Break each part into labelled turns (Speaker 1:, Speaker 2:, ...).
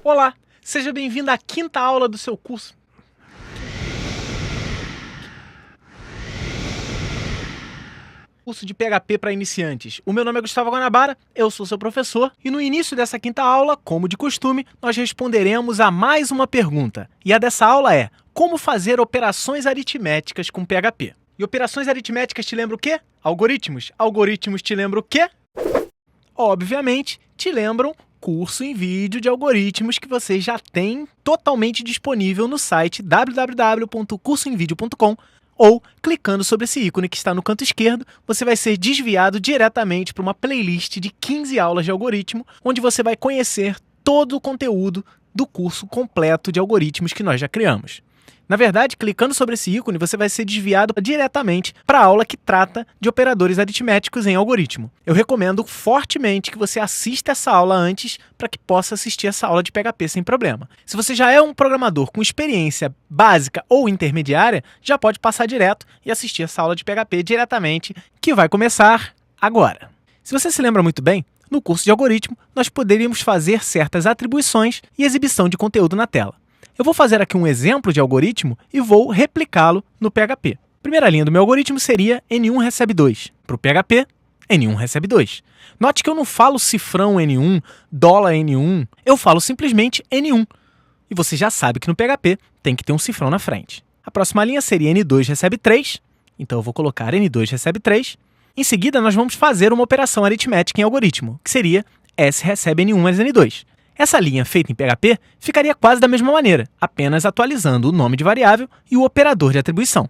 Speaker 1: Olá, seja bem-vindo à quinta aula do seu curso. Curso de PHP para iniciantes. O meu nome é Gustavo Guanabara, eu sou seu professor, e no início dessa quinta aula, como de costume, nós responderemos a mais uma pergunta. E a dessa aula é: como fazer operações aritméticas com PHP? E operações aritméticas te lembram o quê? Algoritmos. Algoritmos te lembram o quê? Obviamente, te lembram curso em vídeo de algoritmos que você já tem totalmente disponível no site www.cursoemvideo.com, ou, clicando sobre esse ícone que está no canto esquerdo, você vai ser desviado diretamente para uma playlist de 15 aulas de algoritmo, onde você vai conhecer todo o conteúdo do curso completo de algoritmos que nós já criamos. Na verdade, clicando sobre esse ícone, você vai ser desviado diretamente para a aula que trata de operadores aritméticos em algoritmo. Eu recomendo fortemente que você assista essa aula antes para que possa assistir essa aula de PHP sem problema. Se você já é um programador com experiência básica ou intermediária, já pode passar direto e assistir essa aula de PHP diretamente, que vai começar agora. Se você se lembra muito bem, no curso de algoritmo, nós poderíamos fazer certas atribuições e exibição de conteúdo na tela. Eu vou fazer aqui um exemplo de algoritmo e vou replicá-lo no PHP. A primeira linha do meu algoritmo seria N1 recebe 2. Para o PHP, N1 recebe 2. Note que eu não falo cifrão N1, dólar N1, eu falo simplesmente N1. E você já sabe que no PHP tem que ter um cifrão na frente. A próxima linha seria N2 recebe 3, então eu vou colocar N2 recebe 3. Em seguida, nós vamos fazer uma operação aritmética em algoritmo, que seria S recebe N1 mais N2. Essa linha feita em PHP ficaria quase da mesma maneira, apenas atualizando o nome de variável e o operador de atribuição.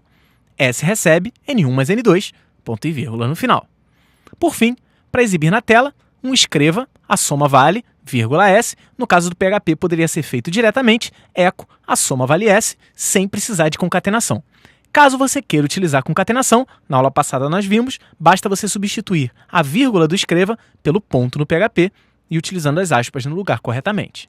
Speaker 1: S recebe N1 mais N2, ponto e vírgula no final. Por fim, para exibir na tela, escreva a soma vale, vírgula S, no caso do PHP poderia ser feito diretamente, echo a soma vale S, sem precisar de concatenação. Caso você queira utilizar concatenação, na aula passada nós vimos, basta você substituir a vírgula do escreva pelo ponto no PHP, e utilizando as aspas no lugar corretamente.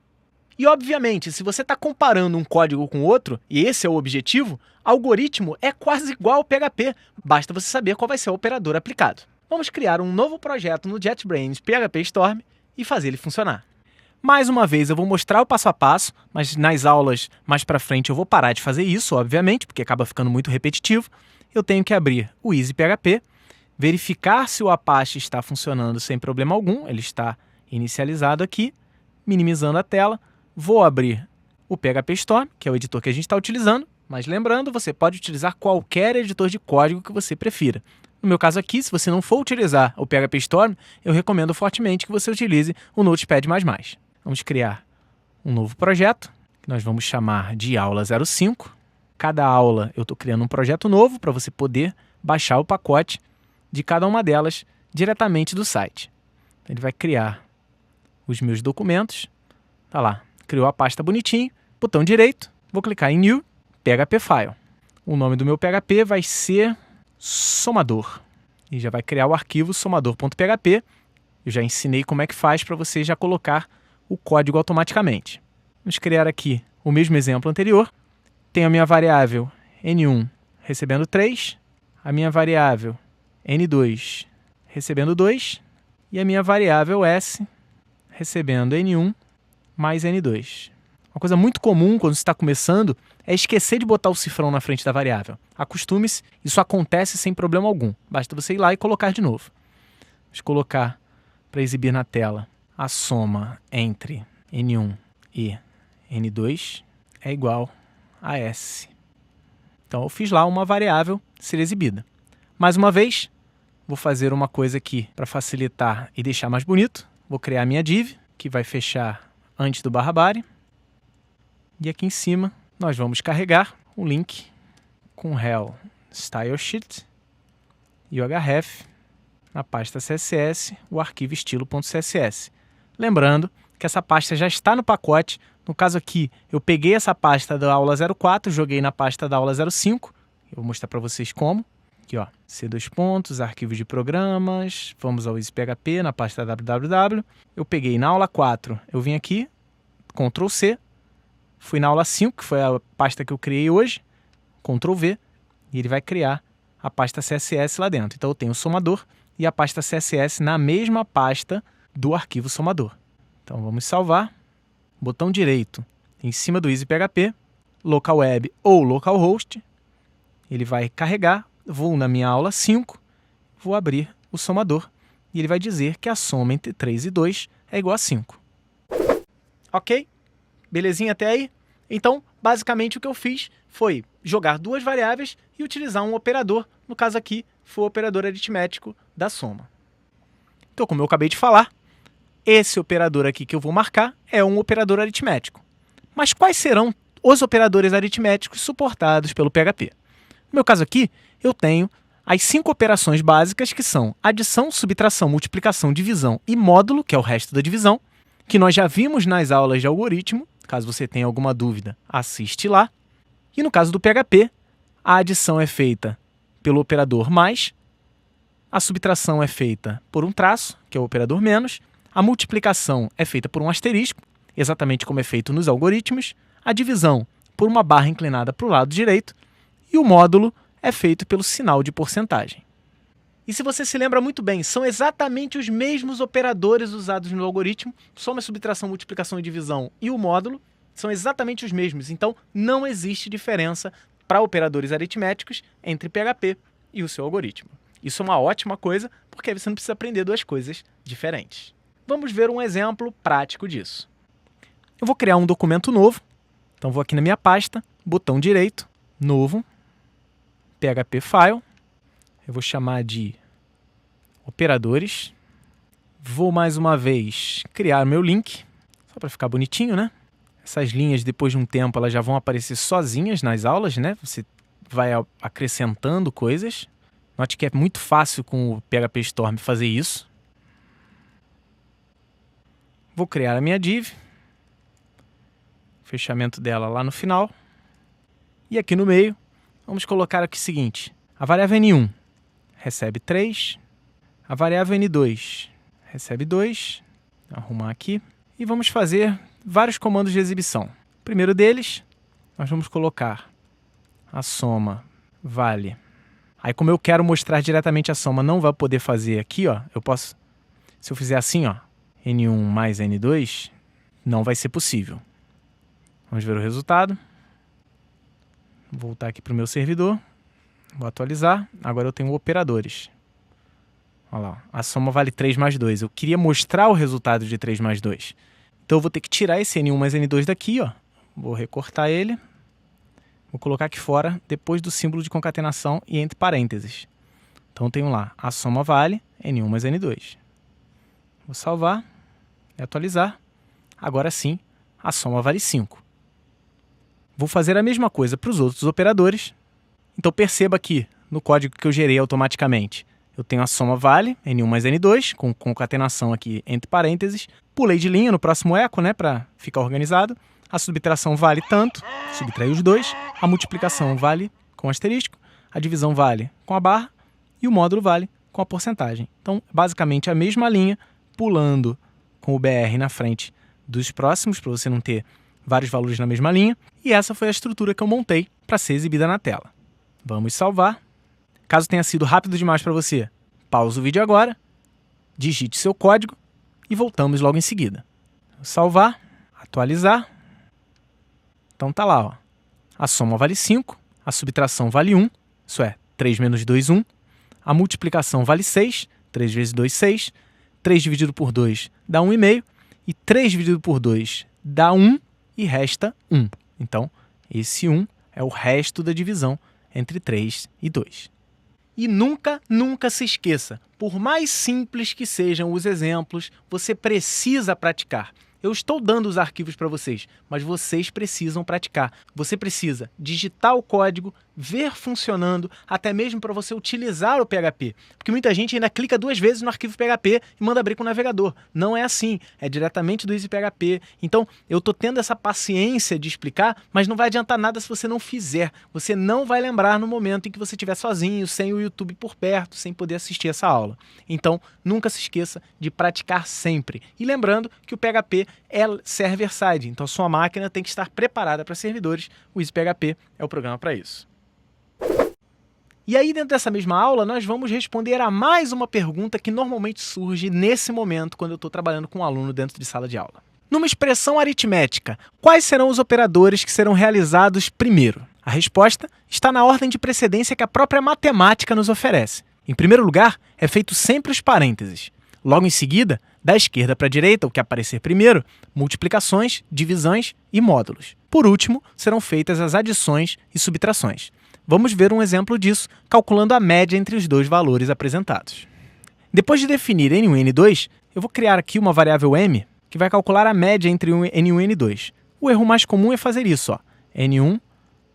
Speaker 1: E, obviamente, se você está comparando um código com outro, e esse é o objetivo, algoritmo é quase igual ao PHP, basta você saber qual vai ser o operador aplicado. Vamos criar um novo projeto no JetBrains PHP Storm e fazer ele funcionar. Mais uma vez, eu vou mostrar o passo a passo, mas nas aulas mais para frente eu vou parar de fazer isso, obviamente, porque acaba ficando muito repetitivo. Eu tenho que abrir o EasyPHP, verificar se o Apache está funcionando sem problema algum, ele está inicializado aqui, minimizando a tela, vou abrir o PHP Storm, que é o editor que a gente está utilizando, mas lembrando, você pode utilizar qualquer editor de código que você prefira. No meu caso aqui, se você não for utilizar o PHP Storm, eu recomendo fortemente que você utilize o Notepad++. Vamos criar um novo projeto, que nós vamos chamar de aula 05. Cada aula eu estou criando um projeto novo para você poder baixar o pacote de cada uma delas diretamente do site. Ele vai criar os meus documentos, tá lá, criou a pasta bonitinho, botão direito, vou clicar em New, PHP File. O nome do meu PHP vai ser somador, e já vai criar o arquivo somador.php. Eu já ensinei como é que faz para você já colocar o código automaticamente. Vamos criar aqui o mesmo exemplo anterior. Tenho a minha variável N1 recebendo 3, a minha variável N2 recebendo 2, e a minha variável S recebendo N1 mais N2. Uma coisa muito comum quando você está começando é esquecer de botar o cifrão na frente da variável. Acostume-se, isso acontece sem problema algum. Basta você ir lá e colocar de novo. Vamos colocar para exibir na tela a soma entre N1 e N2 é igual a S. Então eu fiz lá uma variável ser exibida. Mais uma vez, vou fazer uma coisa aqui para facilitar e deixar mais bonito. Vou criar a minha div, que vai fechar antes do /bare. E aqui em cima, nós vamos carregar o link com Hell Style Sheet e o href na pasta CSS, o arquivo estilo.css. Lembrando que essa pasta já está no pacote. No caso aqui, eu peguei essa pasta da aula 04, joguei na pasta da aula 05. Eu vou mostrar para vocês como. Aqui, ó, C2 arquivos de programas, vamos ao EasyPHP na pasta www. Eu peguei na aula 4, eu vim aqui, Ctrl C, fui na aula 5, que foi a pasta que eu criei hoje, Ctrl V, e ele vai criar a pasta CSS lá dentro. Então eu tenho o somador e a pasta CSS na mesma pasta do arquivo somador. Então vamos salvar botão direito em cima do EasyPHP, local web ou localhost, ele vai carregar, vou na minha aula 5, vou abrir o somador e ele vai dizer que a soma entre 3 e 2 é igual a 5. Ok? Belezinha até aí? Então, basicamente o que eu fiz foi jogar duas variáveis e utilizar um operador, no caso aqui foi o operador aritmético da soma. Então, como eu acabei de falar, esse operador aqui que eu vou marcar é um operador aritmético. Mas quais serão os operadores aritméticos suportados pelo PHP? No meu caso aqui, eu tenho as 5 operações básicas que são adição, subtração, multiplicação, divisão e módulo, que é o resto da divisão, que nós já vimos nas aulas de algoritmo. Caso você tenha alguma dúvida, assiste lá. E no caso do PHP, a adição é feita pelo operador mais, a subtração é feita por um traço, que é o operador menos, a multiplicação é feita por um asterisco, exatamente como é feito nos algoritmos, a divisão por uma barra inclinada para o lado direito, e o módulo é feito pelo sinal de porcentagem. E se você se lembra muito bem, são exatamente os mesmos operadores usados no algoritmo, soma, subtração, multiplicação e divisão e o módulo são exatamente os mesmos. Então, não existe diferença para operadores aritméticos entre PHP e o seu algoritmo. Isso é uma ótima coisa, porque aí você não precisa aprender duas coisas diferentes. Vamos ver um exemplo prático disso. Eu vou criar um documento novo, então vou aqui na minha pasta, botão direito, novo, PHP File, eu vou chamar de operadores, vou mais uma vez criar meu link, só para ficar bonitinho, né? Essas linhas, depois de um tempo, elas já vão aparecer sozinhas nas aulas, né? Você vai acrescentando coisas. Note que é muito fácil com o PHP Storm fazer isso. Vou criar a minha div, fechamento dela lá no final. E aqui no meio, vamos colocar aqui o seguinte, a variável N1 recebe 3, a variável N2 recebe 2, vou arrumar aqui, e vamos fazer vários comandos de exibição. O primeiro deles, nós vamos colocar a soma vale. Aí, como eu quero mostrar diretamente a soma, não vai poder fazer aqui, ó, eu posso, se eu fizer assim, ó, N1 mais N2, não vai ser possível. Vamos ver o resultado. Vou voltar aqui para o meu servidor, vou atualizar, agora eu tenho operadores. Olha lá, a soma vale 3 mais 2, eu queria mostrar o resultado de 3 mais 2. Então eu vou ter que tirar esse N1 mais N2 daqui, ó. Vou recortar ele, vou colocar aqui fora, depois do símbolo de concatenação e entre parênteses. Então eu tenho lá, a soma vale N1 mais N2. Vou salvar e atualizar, agora sim, a soma vale 5. Vou fazer a mesma coisa para os outros operadores. Então perceba aqui, no código que eu gerei automaticamente, eu tenho a soma vale, N1 mais N2, com concatenação aqui entre parênteses. Pulei de linha no próximo eco, né, para ficar organizado. A subtração vale tanto, subtraí os dois. A multiplicação vale com asterisco. A divisão vale com a barra. E o módulo vale com a porcentagem. Então, basicamente a mesma linha, pulando com o BR na frente dos próximos, para você não ter vários valores na mesma linha. E essa foi a estrutura que eu montei para ser exibida na tela. Vamos salvar. Caso tenha sido rápido demais para você, pausa o vídeo agora, digite seu código e voltamos logo em seguida. Vou salvar, atualizar. Então tá lá, ó. A soma vale 5, a subtração vale 1, isso é, 3 menos 2, 1. A multiplicação vale 6, 3 vezes 2, 6. 3 dividido por 2 dá 1,5. E 3 dividido por 2 dá 1 e resta 1. Então, esse 1 é o resto da divisão entre 3 e 2. E nunca, nunca se esqueça, por mais simples que sejam os exemplos, você precisa praticar. Eu estou dando os arquivos para vocês, mas vocês precisam praticar. Você precisa digitar o código, ver funcionando, até mesmo para você utilizar o PHP. Porque muita gente ainda clica 2 vezes no arquivo PHP e manda abrir com o navegador. Não é assim, é diretamente do EasyPHP. Então, eu estou tendo essa paciência de explicar, mas não vai adiantar nada se você não fizer. Você não vai lembrar no momento em que você estiver sozinho, sem o YouTube por perto, sem poder assistir essa aula. Então, nunca se esqueça de praticar sempre. E lembrando que o PHP é server-side, então sua máquina tem que estar preparada para servidores. O EasyPHP é o programa para isso. E aí, dentro dessa mesma aula, nós vamos responder a mais uma pergunta que normalmente surge nesse momento quando eu estou trabalhando com um aluno dentro de sala de aula. Numa expressão aritmética, quais serão os operadores que serão realizados primeiro? A resposta está na ordem de precedência que a própria matemática nos oferece. Em primeiro lugar, é feito sempre os parênteses. Logo em seguida, da esquerda para a direita, o que aparecer primeiro, multiplicações, divisões e módulos. Por último, serão feitas as adições e subtrações. Vamos ver um exemplo disso, calculando a média entre os dois valores apresentados. Depois de definir N1 e N2, eu vou criar aqui uma variável m, que vai calcular a média entre N1 e N2. O erro mais comum é fazer isso, ó. N1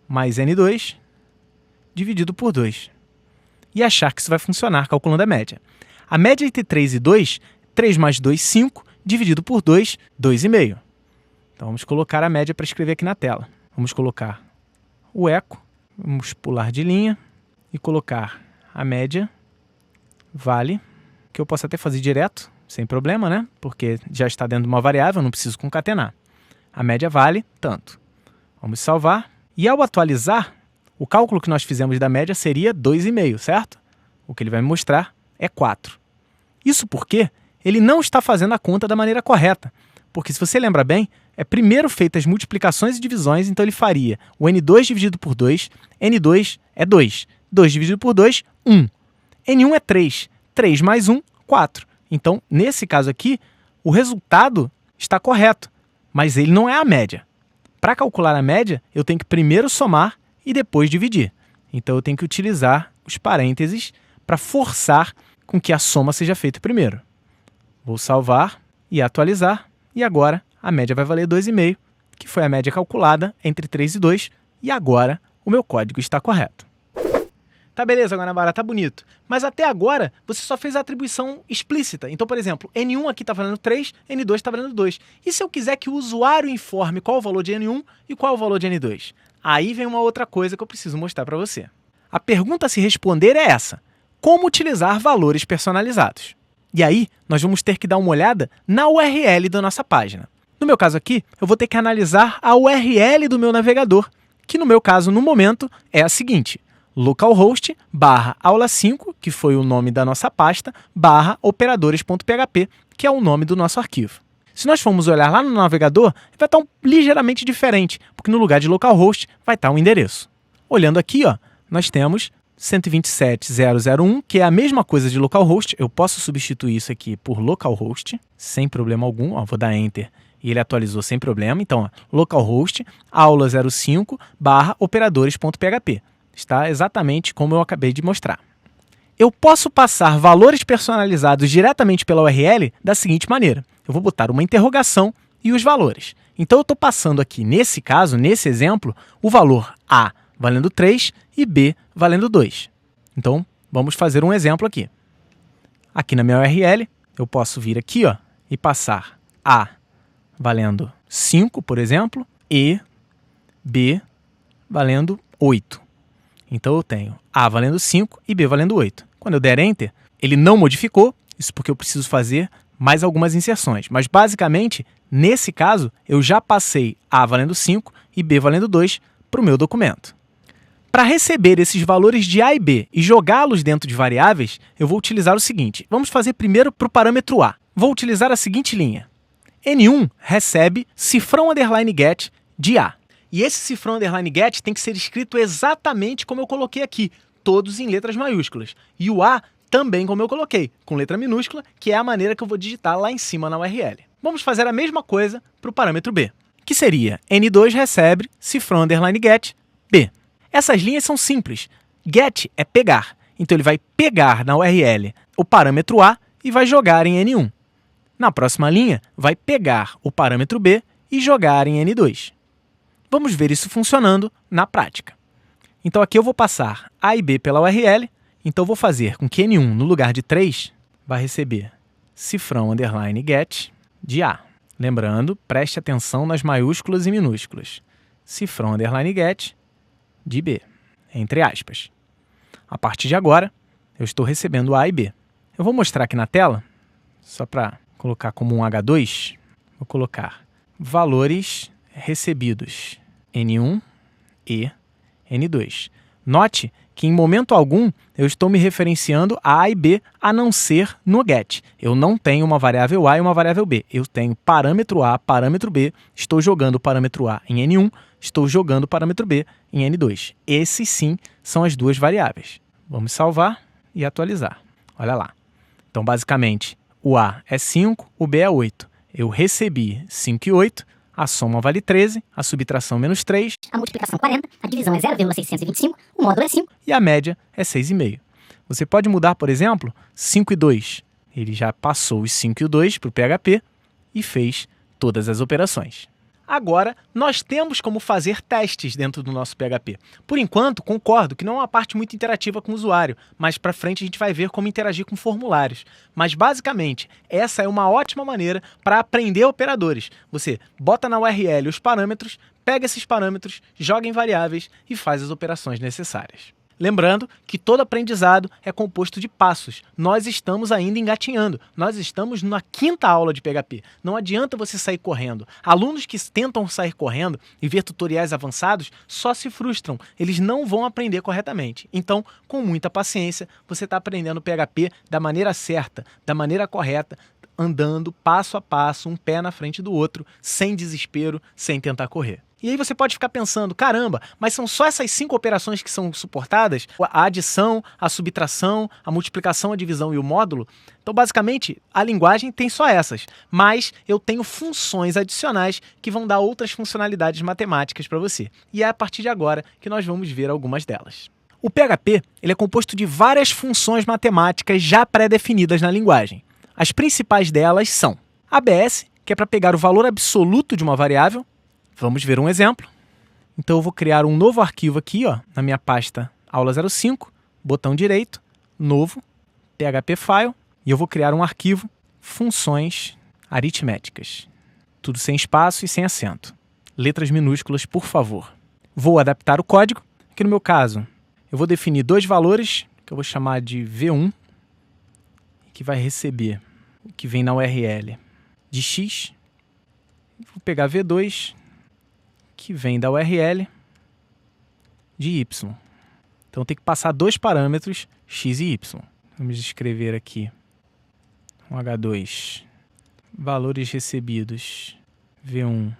Speaker 1: mais N2 dividido por 2. E achar que isso vai funcionar calculando a média. A média entre 3 e 2, 3 mais 2, 5, dividido por 2, 2,5. Então vamos colocar a média para escrever aqui na tela. Vamos colocar o eco, vamos pular de linha e colocar a média, vale, que eu posso até fazer direto, sem problema, né? Porque já está dentro de uma variável, não preciso concatenar. A média vale tanto. Vamos salvar. E ao atualizar, o cálculo que nós fizemos da média seria 2,5, certo? O que ele vai me mostrar é 4. Isso porque ele não está fazendo a conta da maneira correta. Porque se você lembra bem, é primeiro feitas as multiplicações e divisões, então ele faria o N2 dividido por 2, N2 é 2. 2 dividido por 2, 1. N1 é 3. 3 mais 1, 4. Então, nesse caso aqui, o resultado está correto, mas ele não é a média. Para calcular a média, eu tenho que primeiro somar e depois dividir. Então, eu tenho que utilizar os parênteses para forçar com que a soma seja feita primeiro. Vou salvar e atualizar, e agora a média vai valer 2,5, que foi a média calculada entre 3 e 2, e agora o meu código está correto. Tá beleza, Guanabara, tá bonito. Mas até agora, você só fez a atribuição explícita. Então, por exemplo, N1 aqui está valendo 3, N2 está valendo 2. E se eu quiser que o usuário informe qual o valor de N1 e qual o valor de N2? Aí vem uma outra coisa que eu preciso mostrar para você. A pergunta a se responder é essa: como utilizar valores personalizados? E aí, nós vamos ter que dar uma olhada na URL da nossa página. No meu caso aqui, eu vou ter que analisar a URL do meu navegador, que no meu caso, no momento, é a seguinte: localhost /aula5, que foi o nome da nossa pasta, /operadores.php, que é o nome do nosso arquivo. Se nós formos olhar lá no navegador, vai estar ligeiramente diferente, porque no lugar de localhost vai estar um endereço. Olhando aqui, ó, nós temos 127.0.0.1, que é a mesma coisa de localhost. Eu posso substituir isso aqui por localhost, sem problema algum. Ó, vou dar Enter e ele atualizou sem problema. Então, ó, localhost aula05 /operadores.php. Está exatamente como eu acabei de mostrar. Eu posso passar valores personalizados diretamente pela URL da seguinte maneira. Eu vou botar uma interrogação e os valores. Então, eu estou passando aqui, nesse caso, nesse exemplo, o valor A valendo 3 e B valendo 2. Então, vamos fazer um exemplo aqui. Aqui na minha URL, eu posso vir aqui, ó, e passar A valendo 5, por exemplo, e B valendo 8. Então, eu tenho A valendo 5 e B valendo 8. Quando eu der Enter, ele não modificou, isso porque eu preciso fazer mais algumas inserções. Mas, basicamente, nesse caso, eu já passei A valendo 5 e B valendo 2 para o meu documento. Para receber esses valores de A e B e jogá-los dentro de variáveis, eu vou utilizar o seguinte. Vamos fazer primeiro para o parâmetro A. Vou utilizar a seguinte linha. N1 recebe cifrão underline get de A. E esse cifrão underline get tem que ser escrito exatamente como eu coloquei aqui, todos em letras maiúsculas. E o A também como eu coloquei, com letra minúscula, que é a maneira que eu vou digitar lá em cima na URL. Vamos fazer a mesma coisa para o parâmetro B, que seria N2 recebe cifrão underline get B. Essas linhas são simples. Get é pegar, então ele vai pegar na URL o parâmetro A e vai jogar em N1. Na próxima linha, vai pegar o parâmetro B e jogar em N2. Vamos ver isso funcionando na prática. Então aqui eu vou passar A e B pela URL, então vou fazer com que N1, no lugar de 3, vai receber cifrão underline get de A. Lembrando, preste atenção nas maiúsculas e minúsculas. Cifrão underline get de B, entre aspas. A partir de agora, eu estou recebendo A e B. Eu vou mostrar aqui na tela, só para colocar como um H2, vou colocar valores recebidos N1 e N2. Note que em momento algum eu estou me referenciando a A e B, a não ser no get. Eu não tenho uma variável A e uma variável B. Eu tenho parâmetro A, parâmetro B, estou jogando o parâmetro A em N1, estou jogando o parâmetro B em N2. Esses sim são as duas variáveis. Vamos salvar e atualizar. Olha lá. Então, basicamente, o A é 5, o B é 8. Eu recebi 5 e 8, a soma vale 13, a subtração menos 3,
Speaker 2: a multiplicação 40, a divisão é 0,625, o módulo é 5.
Speaker 1: E a média é 6,5. Você pode mudar, por exemplo, 5 e 2. Ele já passou os 5 e o 2 para o PHP e fez todas as operações. Agora, nós temos como fazer testes dentro do nosso PHP. Por enquanto, concordo que não é uma parte muito interativa com o usuário, mas para frente a gente vai ver como interagir com formulários. Mas, basicamente, essa é uma ótima maneira para aprender operadores. Você bota na URL os parâmetros, pega esses parâmetros, joga em variáveis e faz as operações necessárias. Lembrando que todo aprendizado é composto de passos. Nós estamos ainda engatinhando. Nós estamos na 5ª aula de PHP. Não adianta você sair correndo. Alunos que tentam sair correndo e ver tutoriais avançados só se frustram. Eles não vão aprender corretamente. Então, com muita paciência, você está aprendendo PHP da maneira certa, da maneira correta, andando passo a passo, um pé na frente do outro, sem desespero, sem tentar correr. E aí você pode ficar pensando, caramba, mas são só essas 5 operações que são suportadas? A adição, a subtração, a multiplicação, a divisão e o módulo? Então, basicamente, a linguagem tem só essas, mas eu tenho funções adicionais que vão dar outras funcionalidades matemáticas para você. E é a partir de agora que nós vamos ver algumas delas. O PHP ele é composto de várias funções matemáticas já pré-definidas na linguagem. As principais delas são ABS, que é para pegar o valor absoluto de uma variável. Vamos ver um exemplo. Então eu vou criar um novo arquivo aqui, ó, na minha pasta aula 05, botão direito, novo, PHP file, e eu vou criar um arquivo funções aritméticas. Tudo sem espaço e sem acento. Letras minúsculas, por favor. Vou adaptar o código. Aqui no meu caso, eu vou definir 2 valores, que eu vou chamar de V1, que vai receber o que vem na URL de X. Vou pegar V2, que vem da URL de Y. Então tem que passar 2 parâmetros, X e Y. Vamos escrever aqui um H2, valores recebidos V1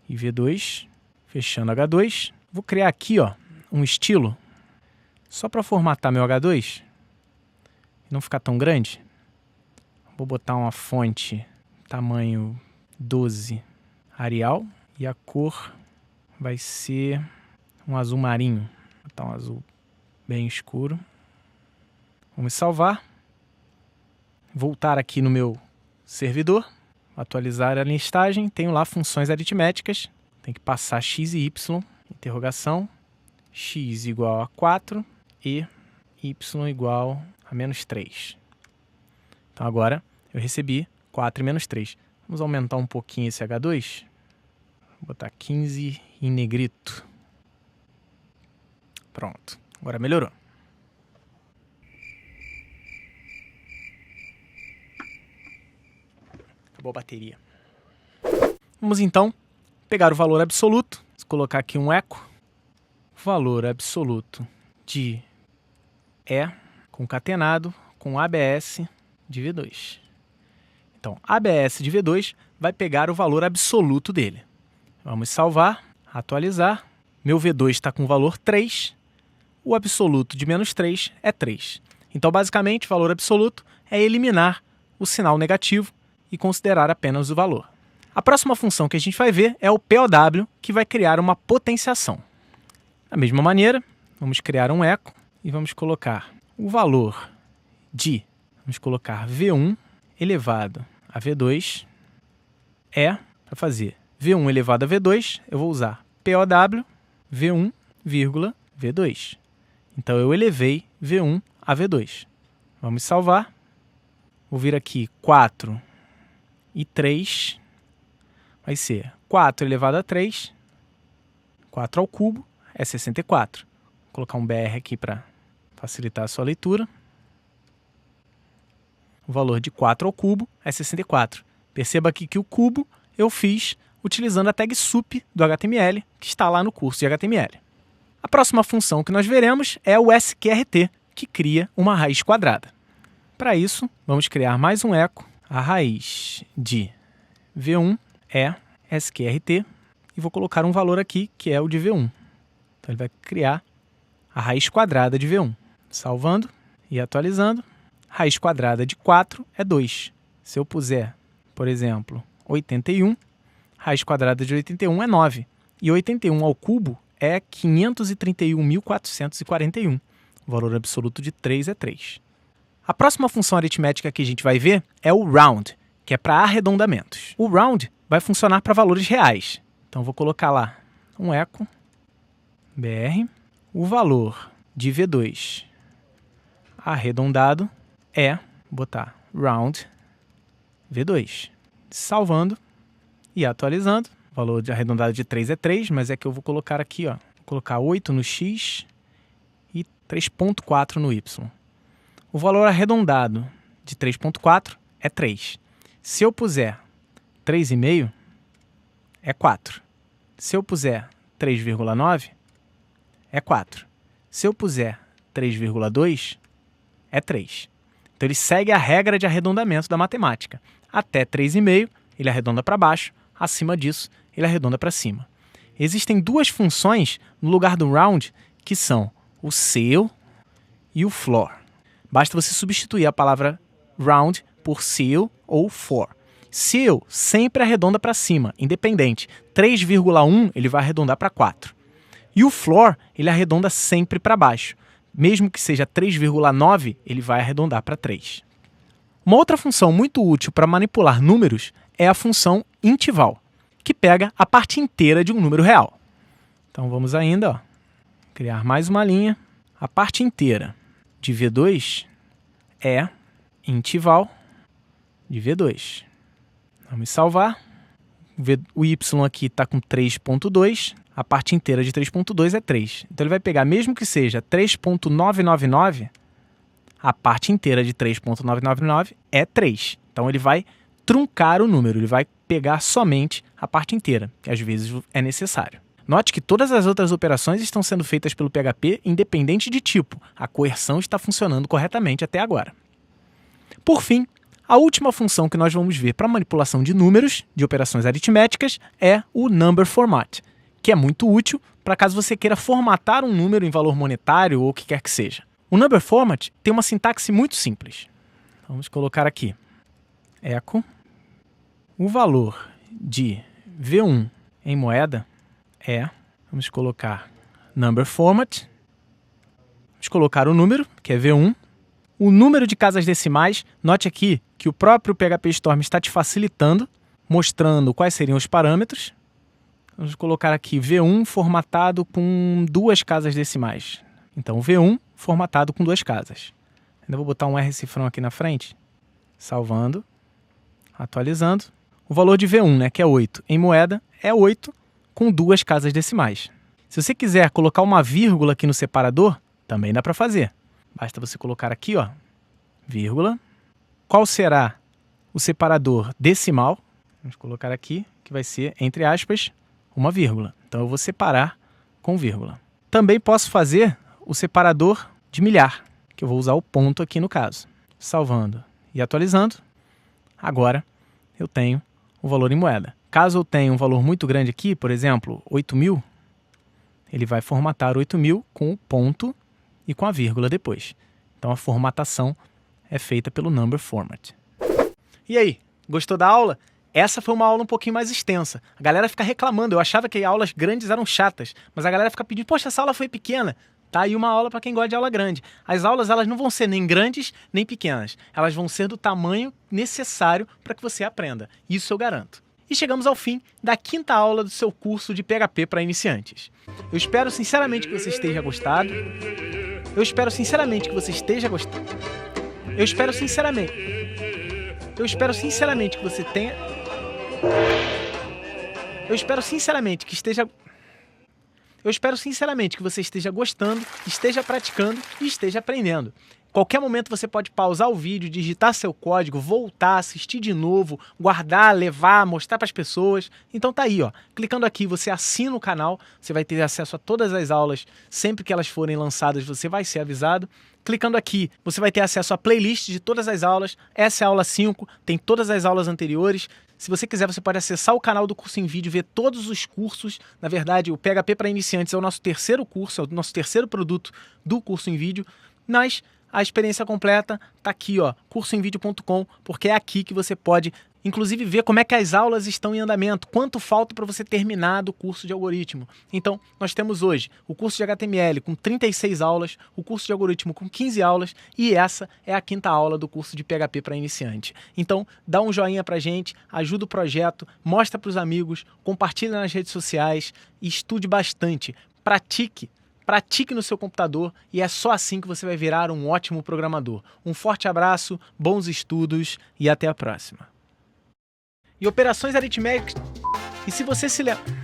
Speaker 1: e V2, fechando H2. Vou criar aqui ó, um estilo, só para formatar meu H2, e não ficar tão grande. Vou botar uma fonte tamanho 12 Arial. E a cor vai ser um azul marinho. Vou botar um azul bem escuro. Vamos salvar. Voltar aqui no meu servidor. Atualizar a listagem. Tenho lá funções aritméticas. Tem que passar x e y. Interrogação. X igual a 4 e y igual a menos 3. Então agora eu recebi 4 e menos 3. Vamos aumentar um pouquinho esse H2. Vou botar 15 em negrito. Pronto. Agora melhorou. Acabou a bateria. Vamos então pegar o valor absoluto. Vou colocar aqui um eco. Valor absoluto de E concatenado com ABS de V2. Então, ABS de V2 vai pegar o valor absoluto dele. Vamos salvar, atualizar. Meu V2 está com o valor 3. O absoluto de menos 3 é 3. Então, basicamente, o valor absoluto é eliminar o sinal negativo e considerar apenas o valor. A próxima função que a gente vai ver é o POW, que vai criar uma potenciação. Da mesma maneira, vamos criar um eco e vamos colocar o valor de, vamos colocar V1 elevado a V2 é, para fazer V1 elevado a V2, eu vou usar POW V1, V2. Então, eu elevei V1 a V2. Vamos salvar. Vou vir aqui 4 e 3. Vai ser 4 elevado a 3. 4 ao cubo é 64. Vou colocar um BR aqui para facilitar a sua leitura. O valor de 4 ao cubo é 64. Perceba aqui que o cubo eu fiz utilizando a tag sup do HTML, que está lá no curso de HTML. A próxima função que nós veremos é o sqrt, que cria uma raiz quadrada. Para isso, vamos criar mais um eco. A raiz de V1 é sqrt e vou colocar um valor aqui, que é o de V1. Então, ele vai criar a raiz quadrada de V1. Salvando e atualizando. Raiz quadrada de 4 é 2. Se eu puser, por exemplo, 81, raiz quadrada de 81 é 9. E 81 ao cubo é 531.441. O valor absoluto de 3 é 3. A próxima função aritmética que a gente vai ver é o round, que é para arredondamentos. O round vai funcionar para valores reais. Então, vou colocar lá um eco br. O valor de V2 arredondado é, botar round V2. Salvando e atualizando. O valor de arredondado de 3 é 3, mas é que eu vou colocar aqui, ó. Vou colocar 8 no X e 3.4 no Y. O valor arredondado de 3.4 é 3. Se eu puser 3,5, é 4. Se eu puser 3,9, é 4. Se eu puser 3,2, é 3. Então, ele segue a regra de arredondamento da matemática. Até 3,5, ele arredonda para baixo. Acima disso, ele arredonda para cima. Existem duas funções no lugar do round, que são o ceil e o floor. Basta você substituir a palavra round por ceil ou for. Ceil sempre arredonda para cima, independente. 3,1 ele vai arredondar para 4. E o floor, ele arredonda sempre para baixo. Mesmo que seja 3,9, ele vai arredondar para 3. Uma outra função muito útil para manipular números é a função interval, que pega a parte inteira de um número real. Então, vamos ainda, ó, criar mais uma linha. A parte inteira de V2 é interval de V2. Vamos salvar. O Y aqui está com 3.2. A parte inteira de 3.2 é 3. Então, ele vai pegar, mesmo que seja 3.999, a parte inteira de 3.999 é 3. Então, ele vai truncar o número, ele vai pegar somente a parte inteira, que às vezes é necessário. Note que todas as outras operações estão sendo feitas pelo PHP independente de tipo. A coerção está funcionando corretamente até agora. Por fim, a última função que nós vamos ver para manipulação de números, de operações aritméticas, é o number format, que é muito útil para caso você queira formatar um número em valor monetário ou o que quer que seja. O number format tem uma sintaxe muito simples. Vamos colocar aqui eco. O valor de V1 em moeda é, vamos colocar number format, vamos colocar o número, que é V1, o número de casas decimais. Note aqui que o próprio PHP Storm está te facilitando, mostrando quais seriam os parâmetros. Vamos colocar aqui V1 formatado com 2 casas decimais. Então, V1 formatado com 2 casas. Ainda vou botar um R cifrão aqui na frente. Salvando, atualizando. O valor de V1, né, que é 8, em moeda, é 8 com 2 casas decimais. Se você quiser colocar uma vírgula aqui no separador, também dá para fazer. Basta você colocar aqui, ó, vírgula. Qual será o separador decimal? Vamos colocar aqui, que vai ser, entre aspas, uma vírgula. Então, eu vou separar com vírgula. Também posso fazer o separador de milhar, que eu vou usar o ponto aqui no caso. Salvando e atualizando. Agora, eu tenho o valor em moeda. Caso eu tenha um valor muito grande aqui, por exemplo, 8.000, ele vai formatar 8.000 com o ponto e com a vírgula depois. Então, a formatação é feita pelo number format. E aí, gostou da aula? Essa foi uma aula um pouquinho mais extensa. A galera fica reclamando. Eu achava que aulas grandes eram chatas, mas a galera fica pedindo, poxa, essa aula foi pequena. Tá aí uma aula para quem gosta de aula grande. As aulas elas não vão ser nem grandes nem pequenas. Elas vão ser do tamanho necessário para que você aprenda. Isso eu garanto. E chegamos ao fim da 5ª aula do seu curso de PHP para iniciantes. Eu espero sinceramente que você esteja gostado. Eu espero sinceramente que você esteja gostando. Eu espero sinceramente que você tenha... Eu espero sinceramente que esteja... Eu espero sinceramente que você esteja gostando, esteja praticando e esteja aprendendo. Qualquer momento você pode pausar o vídeo, digitar seu código, voltar, assistir de novo, guardar, levar, mostrar para as pessoas. Então tá aí, ó. Clicando aqui, você assina o canal, você vai ter acesso a todas as aulas. Sempre que elas forem lançadas, você vai ser avisado. Clicando aqui, você vai ter acesso à playlist de todas as aulas. Essa é a aula 5, tem todas as aulas anteriores. Se você quiser, você pode acessar o canal do Curso em Vídeo, ver todos os cursos. Na verdade, o PHP para Iniciantes é o nosso terceiro curso, é o nosso terceiro produto do Curso em Vídeo. Mas a experiência completa está aqui, ó, cursoemvideo.com, porque é aqui que você pode, inclusive, ver como é que as aulas estão em andamento, quanto falta para você terminar do curso de algoritmo. Então, nós temos hoje o curso de HTML com 36 aulas, o curso de algoritmo com 15 aulas, e essa é a 5ª aula do curso de PHP para iniciante. Então, dá um joinha pra gente, ajuda o projeto, mostra para os amigos, compartilha nas redes sociais e estude bastante, pratique no seu computador e é só assim que você vai virar um ótimo programador. Um forte abraço, bons estudos e até a próxima. E operações aritméticas... E se você se lembra...